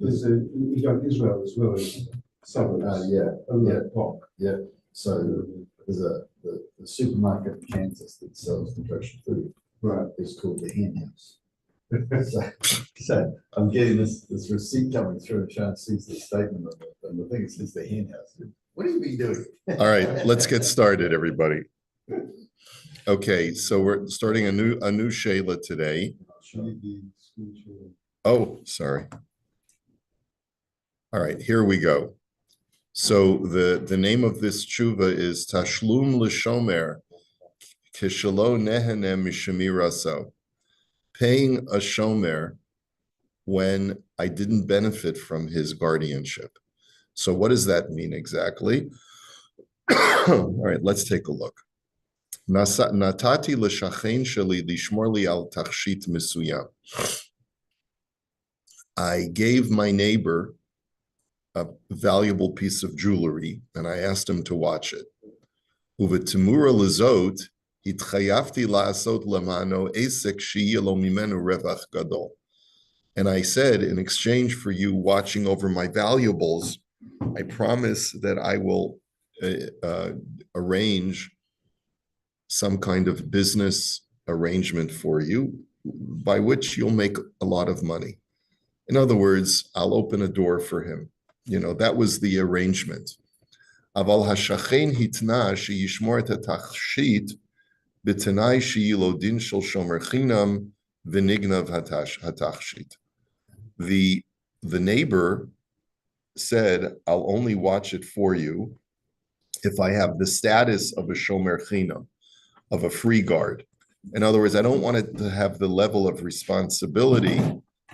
Because you got Israel as well as suburbs. Park. Yeah. So there's the supermarket in Kansas that sells the kosher food. Right. It's called the Hen House. so I'm getting this receipt coming through and trying to see the statement of it, and the thing is it's the Hen House. What are you be doing? All right, let's get started, everybody. Okay, so we're starting a new Shayla today. Oh, sorry. All right, here we go. So the name of this tshuva is Tashlum L'Shomer Kishalo Nehenem Mishemiraso. Paying a shomer when I didn't benefit from his guardianship. So what does that mean exactly? All right, let's take a look. Natati l'shachen sheli lishmor li al tachshit mesuyam. I gave my neighbor a valuable piece of jewelry, and I asked him to watch it. Uvetimura lezot hitchayavti la'asot lamano esek she'yeh lo mimenu revach gadol. And I said, in exchange for you watching over my valuables, I promise that I will arrange some kind of business arrangement for you by which you'll make a lot of money. In other words, I'll open a door for him. You know, that was the arrangement. Aval hashachen hitna sheyishmor et hatachshit b'tanai sheyilo din shel shomer chinam v'nignav hatachshit. The neighbor said, I'll only watch it for you if I have the status of a shomer chinam, of a free guard. In other words, I don't want it to have the level of responsibility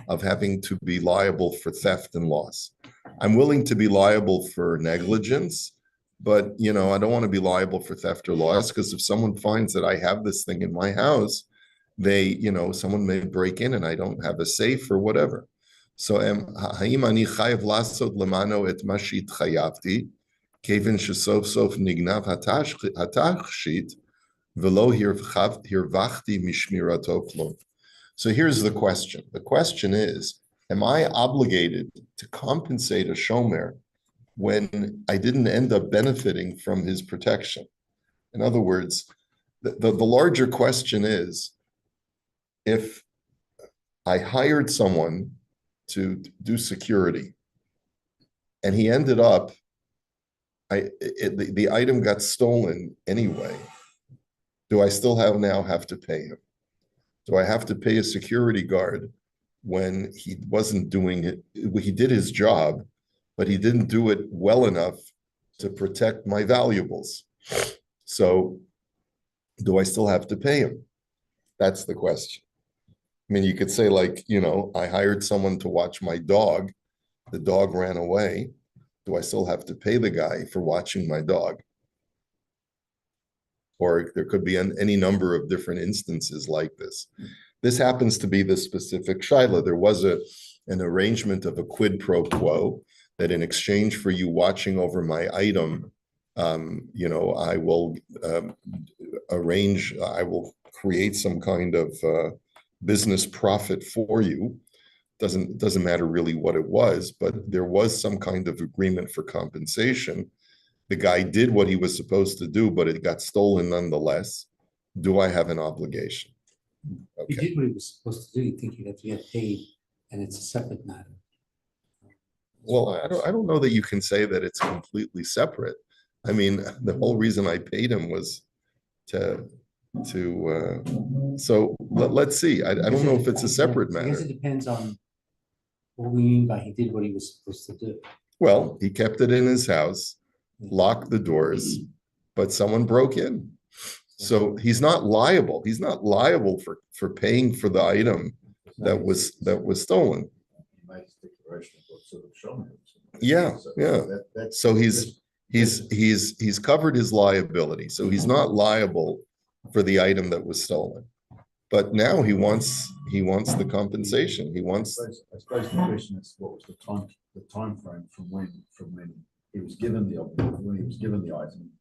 of having to be liable for theft and loss. I'm willing to be liable for negligence, but I don't want to be liable for theft or loss, because if someone finds that I have this thing in my house, someone may break in and I don't have a safe or whatever. So haim ani chayav lasot lemano et ma she'itchayavti kevin shesof sof nignav hatachshit velo hirvachti mishmirato klum. So here's the question. The question is, am I obligated to compensate a shomer when I didn't end up benefiting from his protection? In other words, the larger question is, if I hired someone to do security, and he ended up, the item got stolen anyway, do I still have to pay him? Do I have to pay a security guard when he wasn't doing it? He did his job, but he didn't do it well enough to protect my valuables. So do I still have to pay him? That's the question. I mean, you could say, I hired someone to watch my dog. The dog ran away. Do I still have to pay the guy for watching my dog? Or there could be any number of different instances like this. This happens to be the specific shaila. There was an arrangement of a quid pro quo that in exchange for you watching over my item, I will I will create some kind of business profit for you. Doesn't matter really what it was, but there was some kind of agreement for compensation. The guy did what he was supposed to do, but it got stolen nonetheless. Do I have an obligation? Okay. He did what he was supposed to do. You think you'd have to get paid, and it's a separate matter. Well, I don't know that you can say that it's completely separate. I mean, the whole reason I paid him was so let's see. I don't know if it's a separate matter. I guess it depends on what we mean by he did what he was supposed to do. Well, he kept it in his house, locked the doors, but someone broke in. So he's not liable. He's not liable for paying for the item that was stolen. Yeah. So he's covered his liability. So he's not liable for the item that was stolen. But now he wants the compensation. He wants. I suppose the question is, what was the time frame from when he was given the item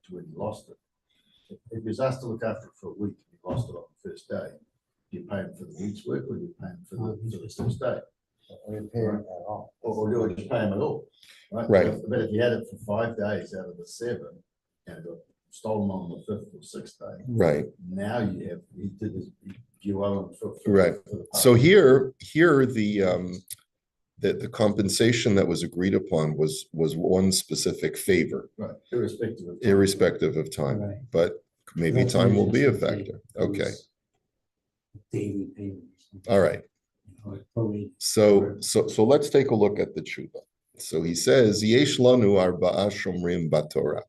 to when he lost it? If he was asked to look after it for a week and he lost it on the first day, do you pay him for the week's work or do you pay him for the first day? Or you pay it at all. or just pay them at all. Right. But if you had it for 5 days out of the 7 and it got stolen on the 5th or 6th day, Right. now you owe them for Right. for the So past. here the compensation that was agreed upon was one specific favor, Right, irrespective of. irrespective of time. Right. But maybe That's time will be a usually factor. Okay, Daily payment. or something. all right. Or prorate. So let's take a look at the tshuva. So he says, Yesh lanu arba'a shomrim batorah.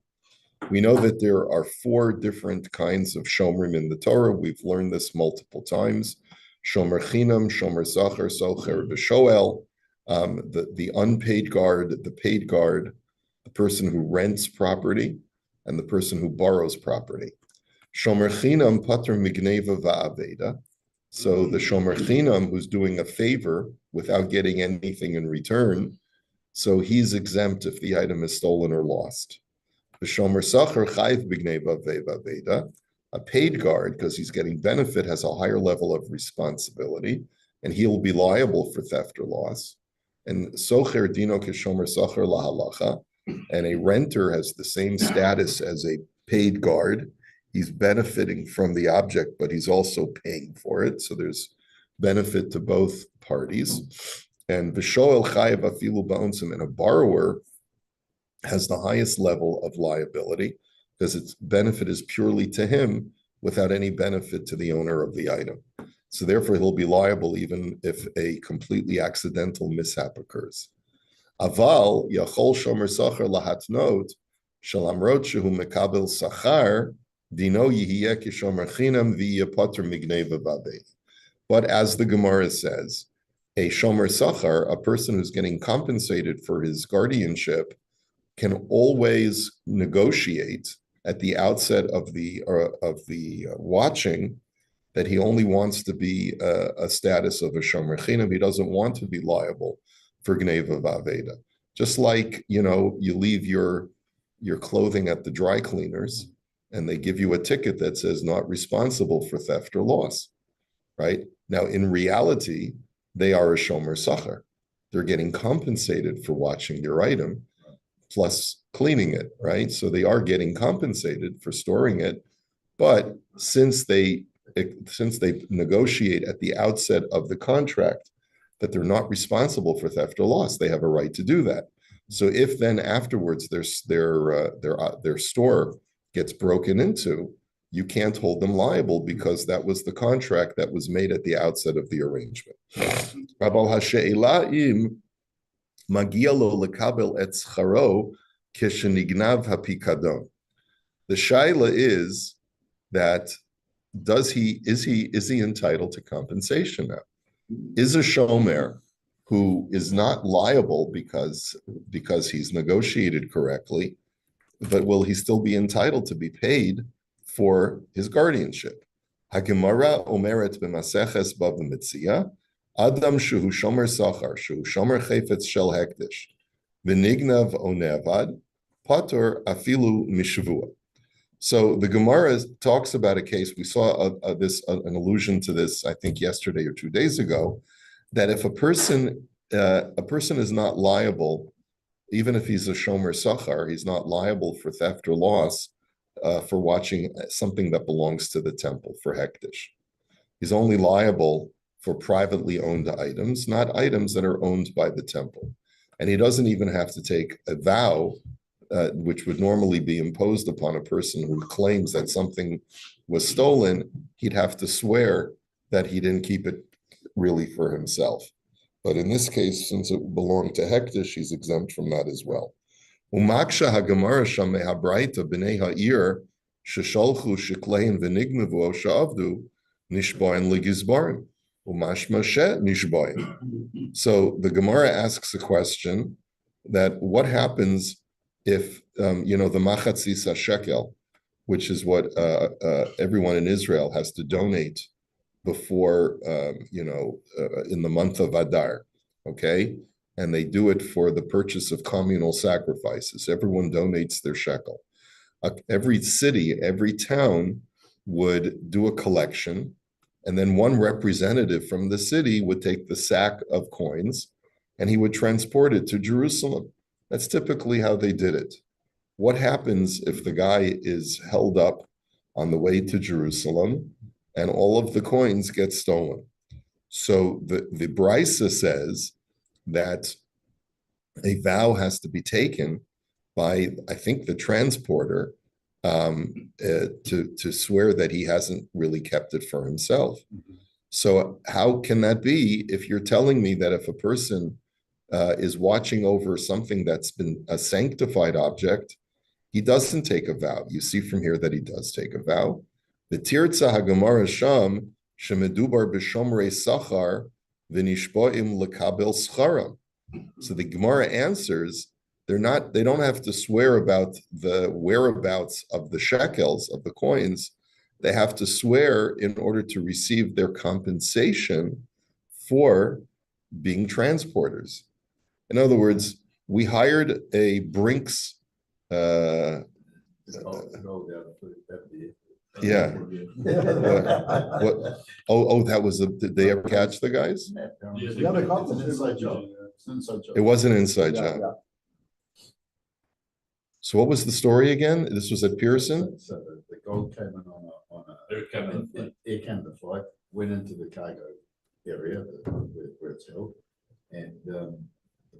We know that there are 4 different kinds of shomrim in the Torah. We've learned this multiple times. Shomer chinam, shomer zacher, socher, v'shoel. The unpaid guard, the paid guard, the person who rents property, and the person who borrows property. Shomer chinam pater migneva va'aveda. So the shomer chinam, who's doing a favor without getting anything in return, so he's exempt if the item is stolen or lost. The shomer sacher chayv b'gneva va'aveda. A paid guard, because he's getting benefit, has a higher level of responsibility, and he'll be liable for theft or loss. And socher dino keshomer sacher lahalacha, and a renter has the same status as a paid guard. He's benefiting from the object, but he's also paying for it. So there's benefit to both parties. And v'shoel chayav afilu ba'onsim, and a borrower has the highest level of liability because its benefit is purely to him without any benefit to the owner of the item. So therefore, he'll be liable even if a completely accidental mishap occurs. Aval yachol shomer sacher lahatnot shalamrot shehu mekabel sachar dino yihiyeh kishomer chinam v'yeh pater migneva v'aved. But as the Gemara says, a shomer sachar, a person who's getting compensated for his guardianship, can always negotiate at the outset of the watching that he only wants to be a status of a shomer chinam. He doesn't want to be liable for gneva v'aveda. Just like, you leave your clothing at the dry cleaners and they give you a ticket that says not responsible for theft or loss, right? Now, in reality, they are a shomer sachar. They're getting compensated for watching their item plus cleaning it, right? So they are getting compensated for storing it, but since they negotiate at the outset of the contract that they're not responsible for theft or loss, they have a right to do that. So if then afterwards their store gets broken into, you can't hold them liable because that was the contract that was made at the outset of the arrangement. The shaila is that is he entitled to compensation now? Is a shomer who is not liable because he's negotiated correctly, but will he still be entitled to be paid for his guardianship? Hagemara omeret b'maseches Bava Metzia, Adam shehu shomer sachar, shehu shomer chayfetz shel hekdesh, v'nignav onevad, patur afilu mishvua. So the Gemara talks about a case, we saw an allusion to this, I think yesterday or 2 days ago, that if a person is not liable, even if he's a shomer sachar, he's not liable for theft or loss for watching something that belongs to the temple, for hekdesh. He's only liable for privately owned items, not items that are owned by the temple. And he doesn't even have to take a vow, which would normally be imposed upon a person who claims that something was stolen. He'd have to swear that he didn't keep it really for himself. But in this case, since it belonged to hekdesh, he's exempt from that as well. Umaksha hagamara shamei habraita b'nei ha'ir shesholchu sheklein v'nignevu o sha'avdu nishbayin legizbarim. So the Gemara asks a question that what happens if, the machatzis shekel, which is what everyone in Israel has to donate before, in the month of Adar, okay? And they do it for the purchase of communal sacrifices. Everyone donates their shekel. Every city, every town would do a collection, and then one representative from the city would take the sack of coins and he would transport it to Jerusalem. That's typically how they did it. What happens if the guy is held up on the way to Jerusalem and all of the coins get stolen? So the Brisa says that a vow has to be taken by, I think, the transporter to swear that he hasn't really kept it for himself. So how can that be if you're telling me that if a person is watching over something that's been a sanctified object, he doesn't take a vow? You see from here that he does take a vow. The Tirza Hagamara Sham Shemedubar b'Shomrei Sachar v'Nishboim lekabel scharam. So the Gemara answers, they don't have to swear about the whereabouts of the shekels, of the coins. They have to swear in order to receive their compensation for being transporters. In other words, we hired a Brinks, yeah. What? Oh, that was did they ever catch the guys? Yeah, they caught them. It was an inside job. So what was the story again? This was at Pearson? So the gold came in on a air canada flight, went into the cargo area where it's held, and the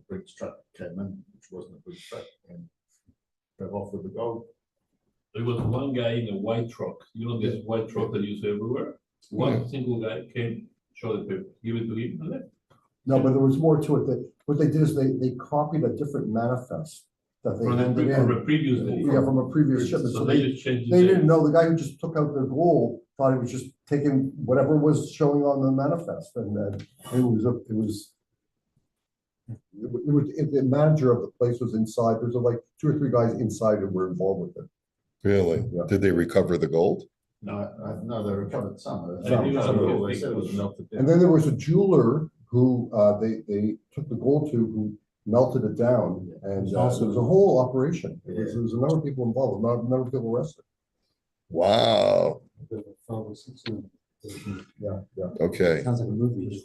Brinks truck came in, which wasn't a Brinks truck, and drove off with the gold. There was one guy in a white truck, this white truck that you see everywhere. One single guy came, showed the paper, give it to him, and left. No, but there was more to it. What they did is they copied a different manifest that they handed From in. a previous day. Yeah, from a previous shipment. So So they just changed the they date. didn't know, the guy who just took out the gold thought he was just taking whatever was showing on the manifest, and the manager of the place was inside. There's like 2 or 3 guys inside who were involved with it. Really? Yeah. Did they recover the gold? No, they recovered some of it. Some. They said it was melted down. And then there was a jeweler who they took the gold to, who melted it down, and so it was a whole operation. There was a number of people involved, a number of people arrested. Wow. Yeah. Okay. Sounds like a movie.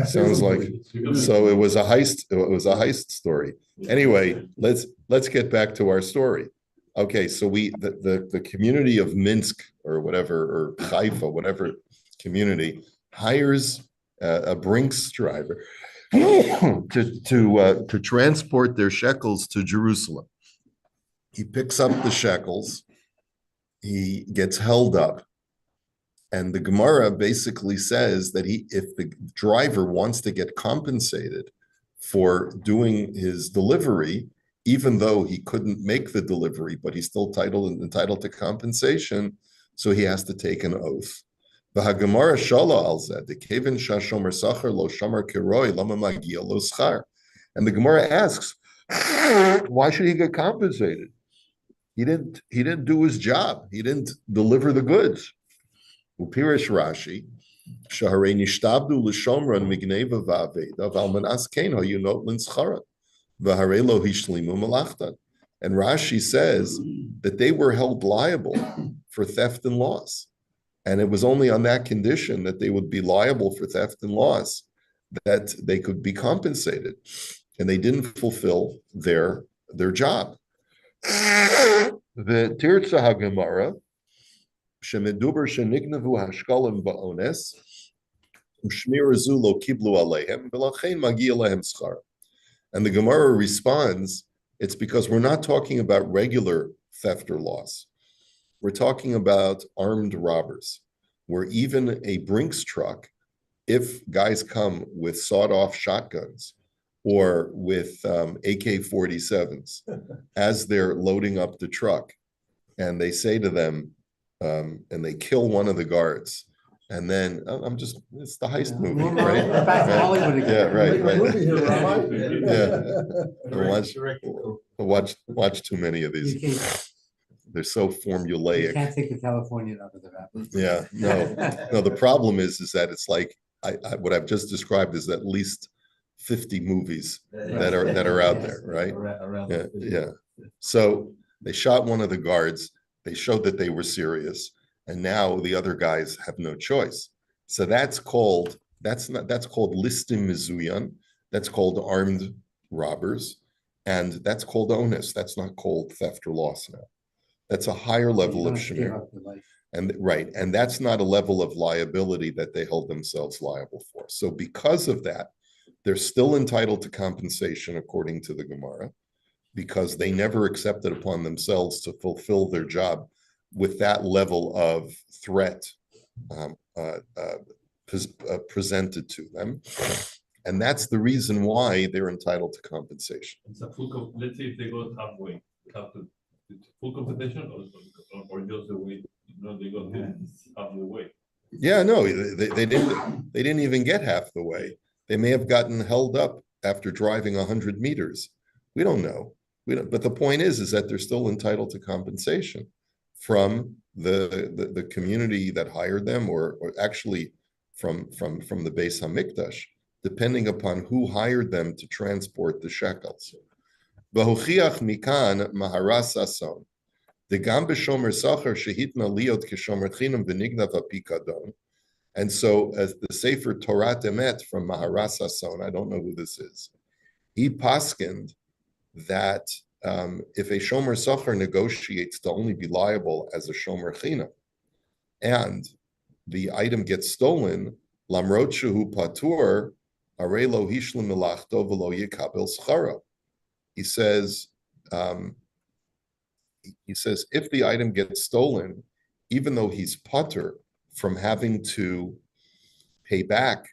Sounds like, so it was a heist. It was a heist story. Anyway, let's get back to our story. Okay, so the community of Minsk or whatever, or Haifa, whatever community, hires a Brinks driver to transport their shekels to Jerusalem. He picks up the shekels, he gets held up, and the Gemara basically says that if the driver wants to get compensated for doing his delivery, even though he couldn't make the delivery, but he's still entitled to compensation, so he has to take an oath. And the Gemara asks, why should he get compensated? He didn't do his job. He didn't deliver the goods. Upirish Rashi, Shaharei nishtabdu l'shomran migneva va'aveda v'almanas keno yunot l'nschara v'harei hishlimu malachtan. And Rashi says that they were held liable for theft and loss. And it was only on that condition that they would be liable for theft and loss that they could be compensated. And they didn't fulfill their job. The Tirza HaGemara, Shemeduber shenignavu hashkalim ba'ones, u'shmir zu lo kiblu aleihem, v'lachein magi aleihem schar. And the Gemara responds, it's because we're not talking about regular theft or loss. We're talking about armed robbers, where even a Brinks truck, if guys come with sawed-off shotguns or with AK-47s as they're loading up the truck, and they say to them, and they kill one of the guards, and then it's the heist movie, right? We're back to Hollywood again. Yeah, right. Movie here, Rabbi. Watch too many of these. They're so You formulaic. can't take the Californian out of the wrapper. Yeah, no. The problem is that it's like what I've just described is at least 50 movies that are out there, right? Yeah. So they shot one of the guards. They showed that they were serious, and now the other guys have no choice. So that's called listim mizuyan, That's called armed robbers. And that's called onus. That's not called theft or loss now. That's a higher level of shamir. And right, and that's not a level of liability that they hold themselves liable for. So because of that, they're still entitled to compensation according to the Gemara, because they never accepted upon themselves to fulfill their job with that level of threat presented to them. And that's the reason why they're entitled to compensation. It's a full, let's say if they go halfway, it's full compensation or just the way, they got half the way. Yeah, no, they didn't even get half the way. They may have gotten held up after driving 100 meters. We don't know. But the point is that they're still entitled to compensation from the community that hired them, or actually from the Beis Hamikdash, depending upon who hired them to transport the shekels. V'hochiach mikan maharas ason. Degam b'shomer sacher shehitna liot keshomer chinam v'nignav apikadon. And so, as the Sefer Torah Emet from Maharas Ason, I don't know who this is, he paskined that if a shomer sacher negotiates to only be liable as a shomer chinam, and the item gets stolen, lamrot shehu patur, arei lo hishlim melachto v'lo yekabel schara. He says, if the item gets stolen, even though he's patur from having to pay back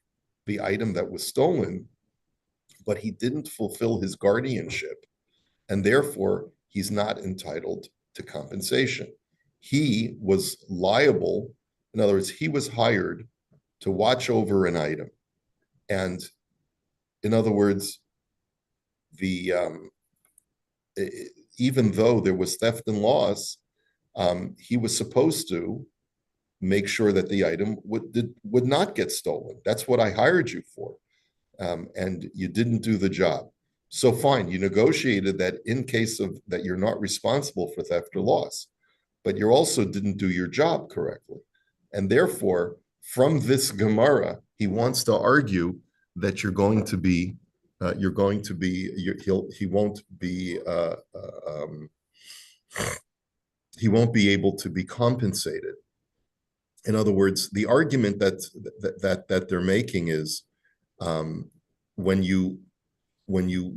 the item that was stolen, but he didn't fulfill his guardianship, and therefore he's not entitled to compensation. He was liable, in other words, he was hired to watch over an item. And in other words, even though there was theft and loss, he was supposed to make sure that the item would not get stolen. That's what I hired you for. And you didn't do the job. So fine, you negotiated that in case of that you're not responsible for theft or loss, but you also didn't do your job correctly. And therefore, from this Gemara, he wants to argue that he won't be able to be compensated. In other words, the argument that they're making is when you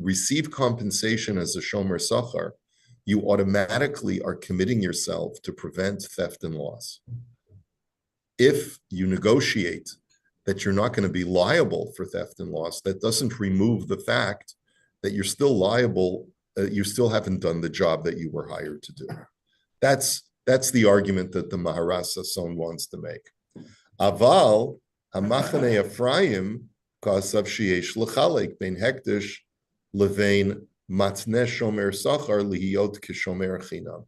receive compensation as a shomer sachar, you automatically are committing yourself to prevent theft and loss. If you negotiate that you're not going to be liable for theft and loss, that doesn't remove the fact that you're still liable, you still haven't done the job that you were hired to do. That's the argument that the Maharas Ason wants to make. Aval hamachane Ephraim kasav sheyesh lechalek bein hektish levein matne shomer sachar lihiyot kishomer chinam.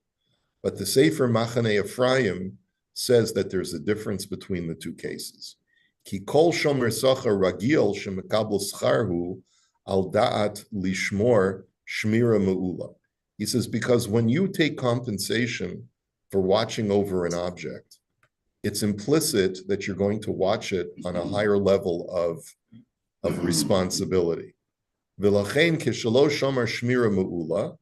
But the Sefer Machane Ephraim says that there's a difference between the two cases. Ki kol shomer sachar ragil shemekabel scharhu al da'at lishmor shmira me'ula. He says, because when you take compensation for watching over an object, it's implicit that you're going to watch it on a higher level of responsibility. V'lachein kishalo shomer shmira me'ula,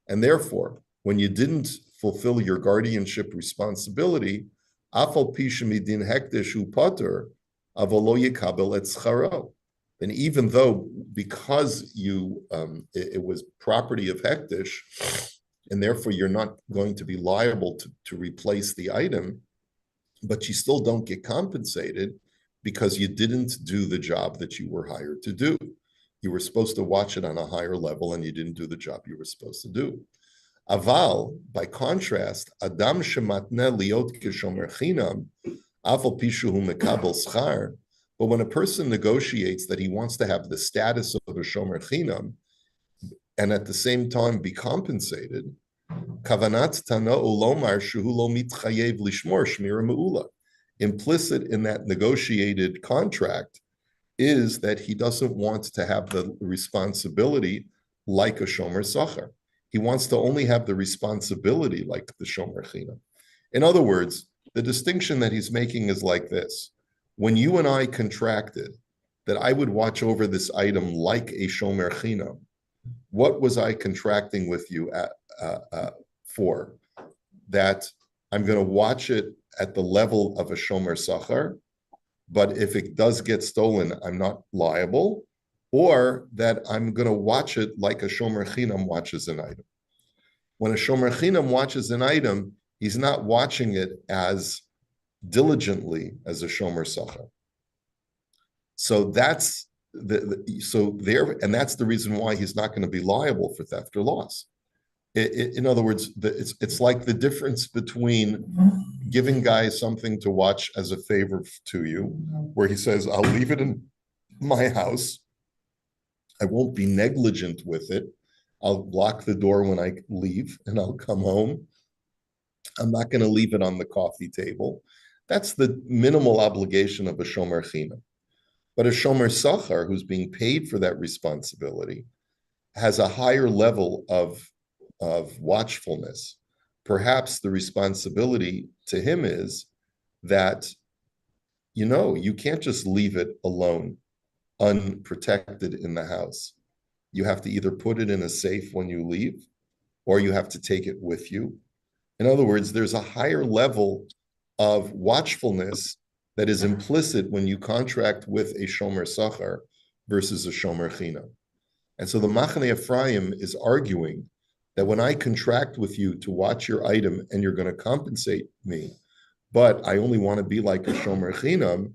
and therefore, when you didn't fulfill your guardianship responsibility, afal pi shemidin hektish hu pater avolo yekabel et scharo. And even though, because it was property of hektish, and therefore you're not going to be liable to replace the item, but you still don't get compensated because you didn't do the job that you were hired to do. You were supposed to watch it on a higher level, and you didn't do the job you were supposed to do. Aval, by contrast, Adam shematne liot kishomer chinam, afal pishu hu mekabel schar. But when a person negotiates that he wants to have the status of a shomer chinam, and at the same time be compensated, kavanat tana ulomar shehu lo mitchayev lishmor shmira me'ula. Implicit in that negotiated contract is that he doesn't want to have the responsibility like a shomer sachar. He wants to only have the responsibility like the shomer chinam. In other words, the distinction that he's making is like this. When you and I contracted that I would watch over this item like a shomer chinam, what was I contracting with you for? That I'm going to watch it at the level of a shomer sachar, but if it does get stolen, I'm not liable, or that I'm going to watch it like a shomer chinam watches an item. When a shomer chinam watches an item, he's not watching it as diligently as a shomer sachar. So that's and that's the reason why he's not going to be liable for theft or loss. In other words, it's like the difference between giving guys something to watch as a favor to you, where he says, I'll leave it in my house. I won't be negligent with it. I'll lock the door when I leave and I'll come home. I'm not going to leave it on the coffee table. That's the minimal obligation of a shomer chinam. But a shomer sachar, who's being paid for that responsibility, has a higher level of watchfulness. Perhaps the responsibility to him is that, you can't just leave it alone, unprotected in the house. You have to either put it in a safe when you leave, or you have to take it with you. In other words, there's a higher level of watchfulness that is implicit when you contract with a shomer sachar versus a shomer chinam. And so the Machane Ephraim is arguing that when I contract with you to watch your item and you're going to compensate me, but I only want to be like a shomer chinam,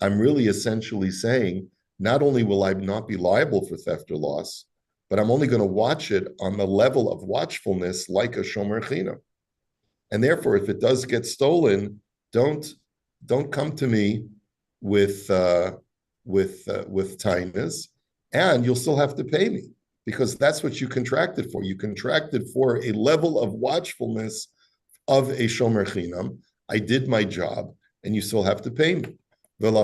I'm really essentially saying, not only will I not be liable for theft or loss, but I'm only going to watch it on the level of watchfulness like a shomer chinam. And therefore, if it does get stolen, don't come to me with tainas, and you'll still have to pay me, because that's what you contracted for. You contracted for a level of watchfulness of a shomer chinam. I did my job, and you still have to pay me. And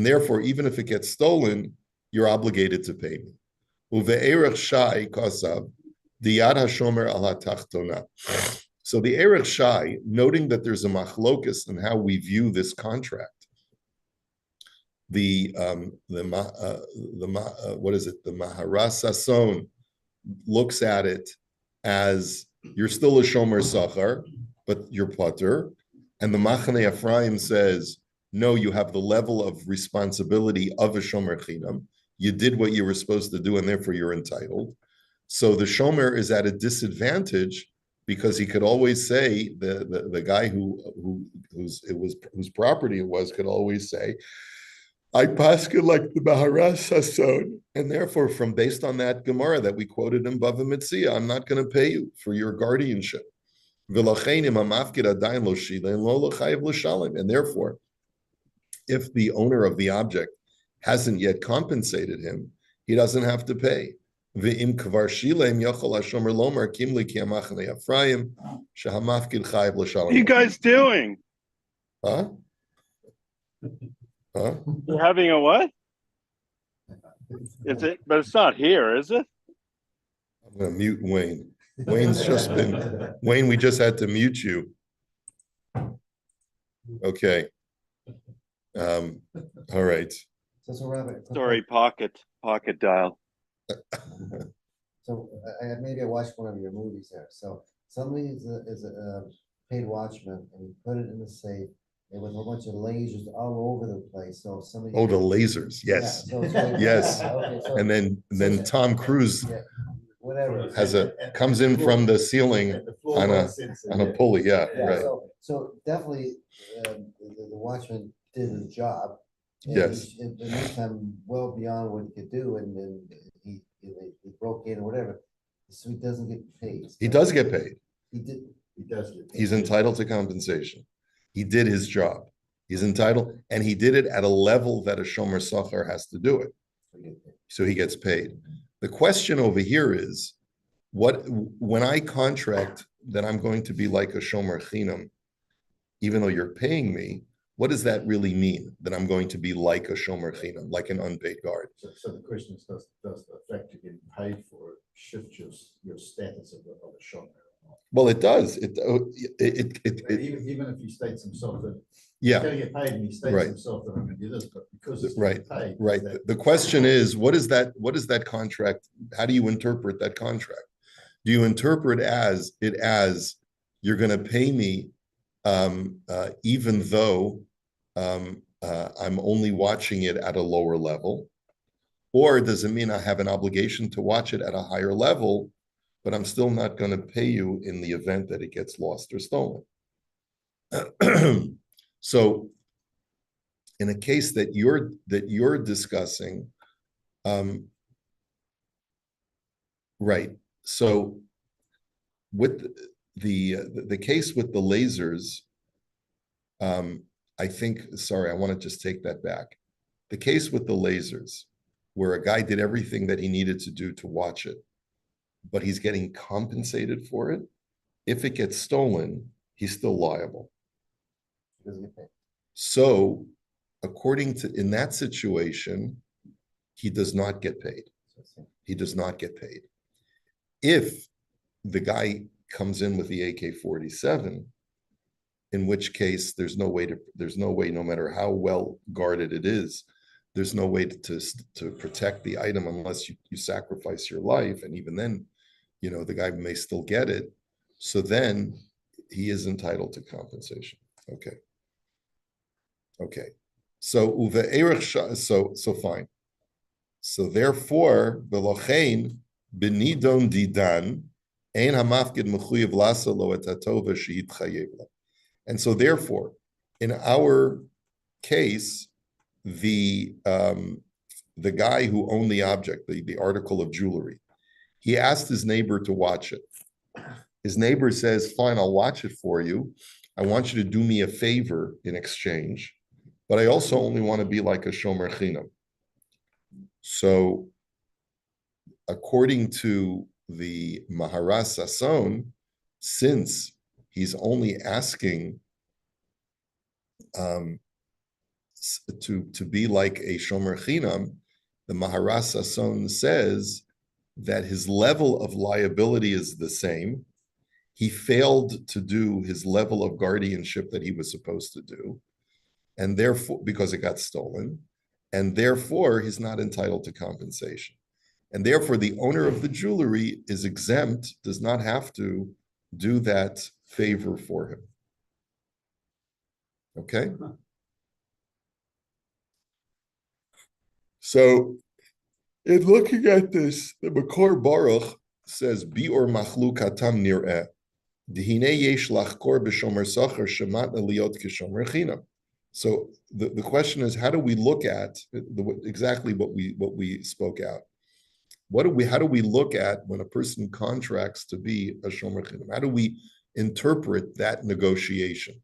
therefore, even if it gets stolen, you're obligated to pay me. So the Erech Shai, noting that there's a machlokus in how we view this contract, the Maharas Sasson looks at it as you're still a shomer sachar, but you're putter, and the Machane Ephraim says, no, you have the level of responsibility of a shomer chinam. You did what you were supposed to do, and therefore you're entitled. So the shomer is at a disadvantage, because he could always say, the guy whose property it was could always say, I paskin like the Maharas Sasson, and therefore, based on that Gemara that we quoted in Bava Metzia, I'm not going to pay you for your guardianship. And therefore, if the owner of the object hasn't yet compensated him, he doesn't have to pay. What are you guys doing? Huh? Huh? You're having a what? Is it? But it's not here, is it? I'm going to mute Wayne. Wayne, we just had to mute you. Okay. All right. So Rabbit. Sorry, pocket dial. So maybe I watched one of your movies there. So somebody is a paid watchman, and he put it in the safe, and with a whole bunch of lasers all over the place. So somebody. Oh, the lasers. Yes. Yeah, Yes. Okay, so, And then Tom Cruise whatever. comes in from the ceiling on a pulley. Yeah, Yeah, right. so definitely the watchman did his job. And Yes. In the meantime, well beyond what he could do, and then he broke in or whatever, so he doesn't get paid. He does get paid. He did. He does get paid. He's entitled to compensation. He did his job. He's entitled, and he did it at a level that a shomer sachar has to do it. So he gets paid. The question over here is, when I contract that I'm going to be like a shomer chinam, even though you're paying me, what does that really mean? That I'm going to be like a shomer chinam, like an unpaid guard? So the question is, does the fact you're getting paid for it shift your status of a shomer? Well, it does. Even if he states himself that He's Yeah, gonna get paid and he states Right. himself that I'm gonna do this, but because it's Right, getting paid. right. The question is, what is that contract? How do you interpret that contract? Do you interpret it as you're going to pay me even though I'm only watching it at a lower level? Or does it mean I have an obligation to watch it at a higher level, but I'm still not going to pay you in the event that it gets lost or stolen? So in a case that you're discussing, right. So with the case with the lasers, I think, sorry, I want to just take that back. The case with the lasers, where a guy did everything that he needed to do to watch it, but he's getting compensated for it. If it gets stolen, he's still liable. Doesn't get paid. So, according to, in that situation, he does not get paid. He does not get paid. If the guy comes in with the AK-47, in which case there's no way, no matter how well guarded it is, there's no way to protect the item unless you sacrifice your life. And even then, the guy may still get it. So then he is entitled to compensation. Okay. So so fine. So therefore, belochein benidon didan ein hamafkid mechuyev lasa lo et hatova shehitchayev la. And so therefore, in our case, the guy who owned the object, the article of jewelry, he asked his neighbor to watch it. His neighbor says, fine, I'll watch it for you. I want you to do me a favor in exchange, but I also only want to be like a shomer chinam. So according to the Maharas Sasson, since he's only asking to be like a shomer chinam, the Maharas Sasson says that his level of liability is the same. He failed to do his level of guardianship that he was supposed to do, and therefore, because it got stolen, and therefore he's not entitled to compensation. And therefore, the owner of the jewelry is exempt, does not have to do that favor for him. Okay? So, in looking at this, the Makor Baruch says, Bior machluk hatam nir'eh. D'hinei yesh lachkor b'shomer sachar shemat liot k'shomer chinam. So the question is, how do we look at exactly what we spoke out? How do we look at when a person contracts to be a shomer chinam? How do we interpret that negotiation?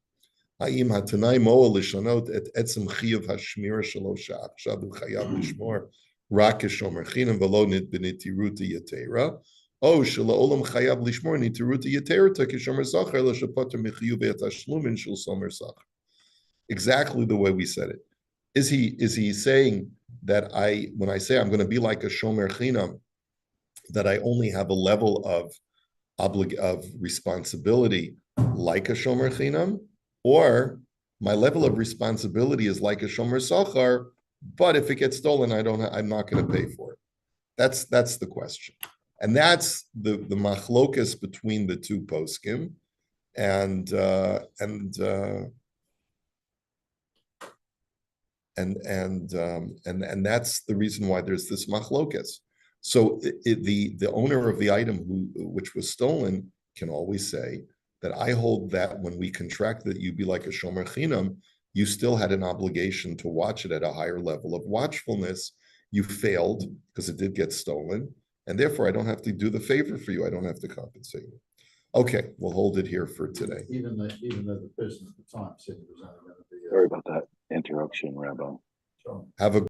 Ha'im hatanai moa lishanot et etzem chiyav hashmira shelo she'achshav hu chayav lishmor rak shomer chinam v'lo b'nitiruta yatera. Oh, shalom chayav lishmor nitiruta yatera kishomer sachar l'shapoter michiyuv etashlumin shel somer sachar. Exactly the way we said it. Is he saying that when I say I'm going to be like a shomer chinam, that I only have a level of responsibility like a shomer chinam, or my level of responsibility is like a shomer sachar, but if it gets stolen, I'm not going to pay for it. That's the question, and that's the machlokas between the two poskim, and that's the reason why there's this machlokas. So the owner of the item which was stolen can always say that I hold that when we contract that you be like a shomer chinam, you still had an obligation to watch it at a higher level of watchfulness. You failed because it did get stolen, and therefore I don't have to do the favor for you. I don't have to compensate you. Okay, we'll hold it here for today. Even though the person at the time said it was only going to be. Sorry about that interruption, Rabbi. Sure. Have a